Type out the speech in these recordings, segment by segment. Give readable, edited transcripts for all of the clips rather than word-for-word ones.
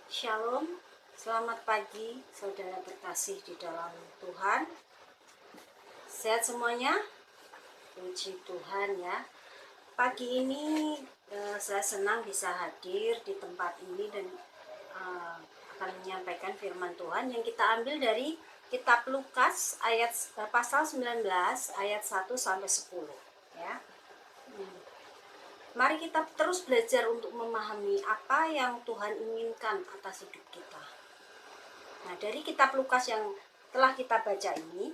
Shalom, selamat pagi saudara terkasih di dalam Tuhan. Sehat semuanya? Puji Tuhan ya. Pagi ini saya senang bisa hadir di tempat ini dan akan menyampaikan firman Tuhan yang kita ambil dari kitab Lukas pasal 19 ayat 1 sampai 10 ya. Mari kita terus belajar untuk memahami apa yang Tuhan inginkan atas hidup kita. Nah, dari kitab Lukas yang telah kita baca ini,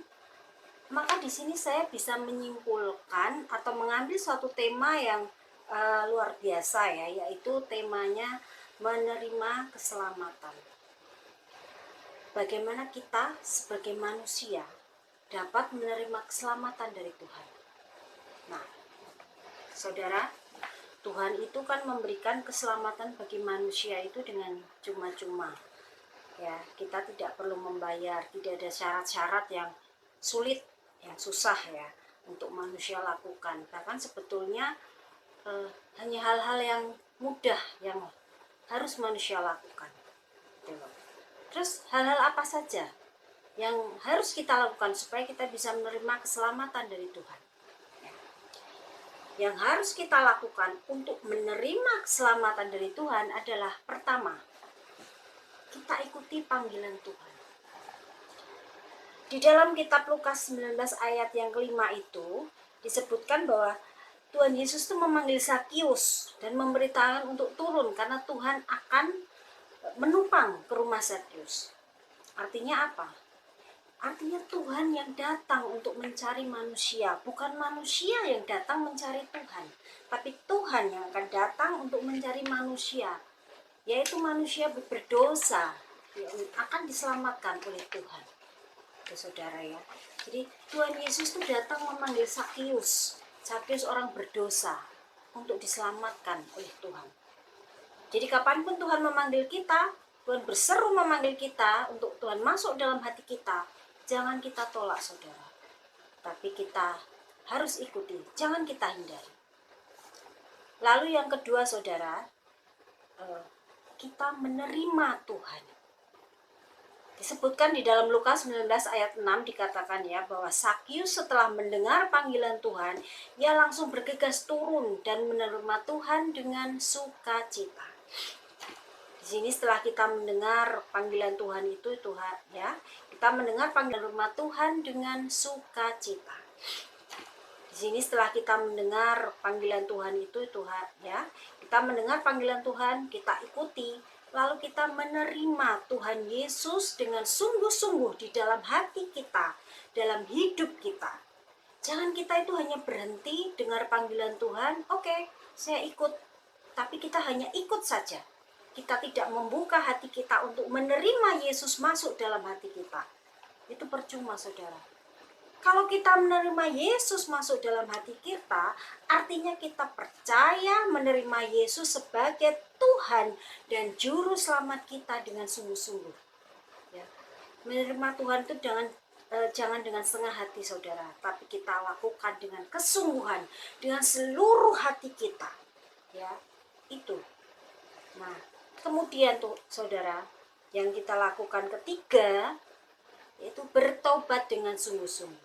maka di sini saya bisa menyimpulkan atau mengambil suatu tema yang luar biasa ya, yaitu temanya menerima keselamatan. Bagaimana kita sebagai manusia dapat menerima keselamatan dari Tuhan. Nah, saudara, Tuhan itu kan memberikan keselamatan bagi manusia itu dengan cuma-cuma. Ya, kita tidak perlu membayar, tidak ada syarat-syarat yang sulit, yang susah ya untuk manusia lakukan. Bahkan sebetulnya hanya hal-hal yang mudah yang harus manusia lakukan. Terus hal-hal apa saja yang harus kita lakukan supaya kita bisa menerima keselamatan dari Tuhan? Yang harus kita lakukan untuk menerima keselamatan dari Tuhan adalah pertama, kita ikuti panggilan Tuhan. Di dalam kitab Lukas 19 ayat yang kelima itu disebutkan bahwa Tuhan Yesus itu memanggil Zakius dan memberitakan untuk turun karena Tuhan akan menupang ke rumah Zakius. Artinya apa? Artinya Tuhan yang datang untuk mencari manusia, bukan manusia yang datang mencari Tuhan, tapi Tuhan yang akan datang untuk mencari manusia, yaitu manusia berdosa yang akan diselamatkan oleh Tuhan. Saudara ya, jadi Tuhan Yesus itu datang memanggil Zakius orang berdosa untuk diselamatkan oleh Tuhan. Jadi kapanpun Tuhan memanggil kita, Tuhan berseru memanggil kita untuk Tuhan masuk dalam hati kita, jangan kita tolak saudara, tapi kita harus ikuti, jangan kita hindari. Lalu yang kedua saudara, kita menerima Tuhan. Disebutkan di dalam Lukas 19 ayat 6 dikatakan ya bahwa Zakius setelah mendengar panggilan Tuhan, ia langsung bergegas turun dan menerima Tuhan dengan sukacita. Di sini setelah kita mendengar panggilan Tuhan itu Tuhan ya, kita mendengar panggilan rumah Tuhan dengan sukacita. Di sini setelah kita mendengar panggilan Tuhan itu Tuhan ya, kita mendengar panggilan Tuhan, kita ikuti, lalu kita menerima Tuhan Yesus dengan sungguh-sungguh di dalam hati kita, dalam hidup kita. Jangan kita itu hanya berhenti dengar panggilan Tuhan, oke, saya ikut, tapi kita hanya ikut saja. Kita tidak membuka hati kita untuk menerima Yesus masuk dalam hati kita. Itu percuma saudara. Kalau kita menerima Yesus masuk dalam hati kita, artinya kita percaya menerima Yesus sebagai Tuhan dan Juru Selamat kita dengan sungguh-sungguh. Ya. Menerima Tuhan itu jangan dengan setengah hati saudara, tapi kita lakukan dengan kesungguhan, dengan seluruh hati kita. Ya, itu. Nah, kemudian tuh saudara, yang kita lakukan ketiga yaitu bertobat dengan sungguh-sungguh.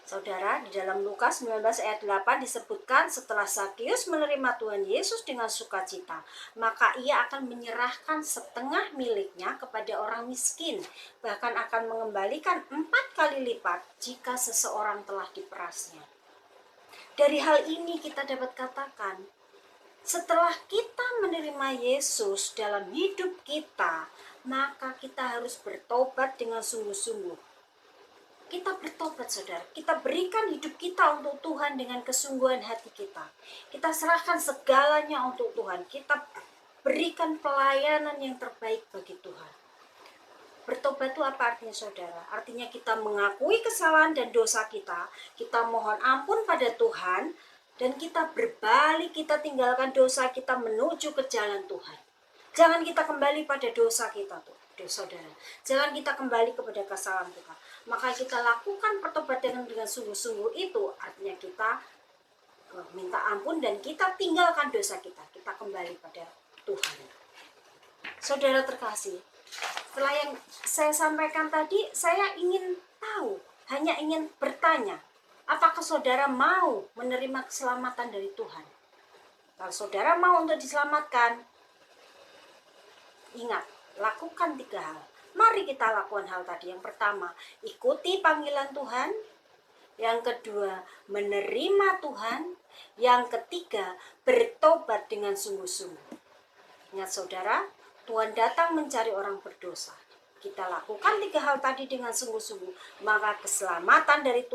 Saudara, di dalam Lukas 19 ayat 8 disebutkan setelah Zakius menerima Tuhan Yesus dengan sukacita, maka ia akan menyerahkan setengah miliknya kepada orang miskin, bahkan akan mengembalikan 4 kali lipat jika seseorang telah diperasnya. Dari hal ini kita dapat katakan, setelah kita menerima Yesus dalam hidup kita, maka kita harus bertobat dengan sungguh-sungguh. Kita bertobat saudara, kita berikan hidup kita untuk Tuhan dengan kesungguhan hati kita. Kita serahkan segalanya untuk Tuhan, kita berikan pelayanan yang terbaik bagi Tuhan. Bertobat itu apa artinya saudara? Artinya kita mengakui kesalahan dan dosa kita mohon ampun pada Tuhan, dan kita berbalik, kita tinggalkan dosa kita menuju ke jalan Tuhan. Jangan kita kembali pada dosa kita tuh, saudara. Jangan kita kembali kepada kesalahan kita. Maka kita lakukan pertobatan dengan sungguh-sungguh itu artinya kita minta ampun dan kita tinggalkan dosa kita. Kita kembali pada Tuhan. Saudara terkasih, setelah yang saya sampaikan tadi, saya ingin tahu, hanya ingin bertanya, apakah saudara mau menerima keselamatan dari Tuhan? Kalau saudara mau untuk diselamatkan, ingat, lakukan 3 hal. Mari kita lakukan hal tadi. Yang pertama, ikuti panggilan Tuhan. Yang kedua, menerima Tuhan. Yang ketiga, bertobat dengan sungguh-sungguh. Ingat saudara, Tuhan datang mencari orang berdosa. Kita lakukan 3 hal tadi dengan sungguh-sungguh, maka keselamatan dari Tuhan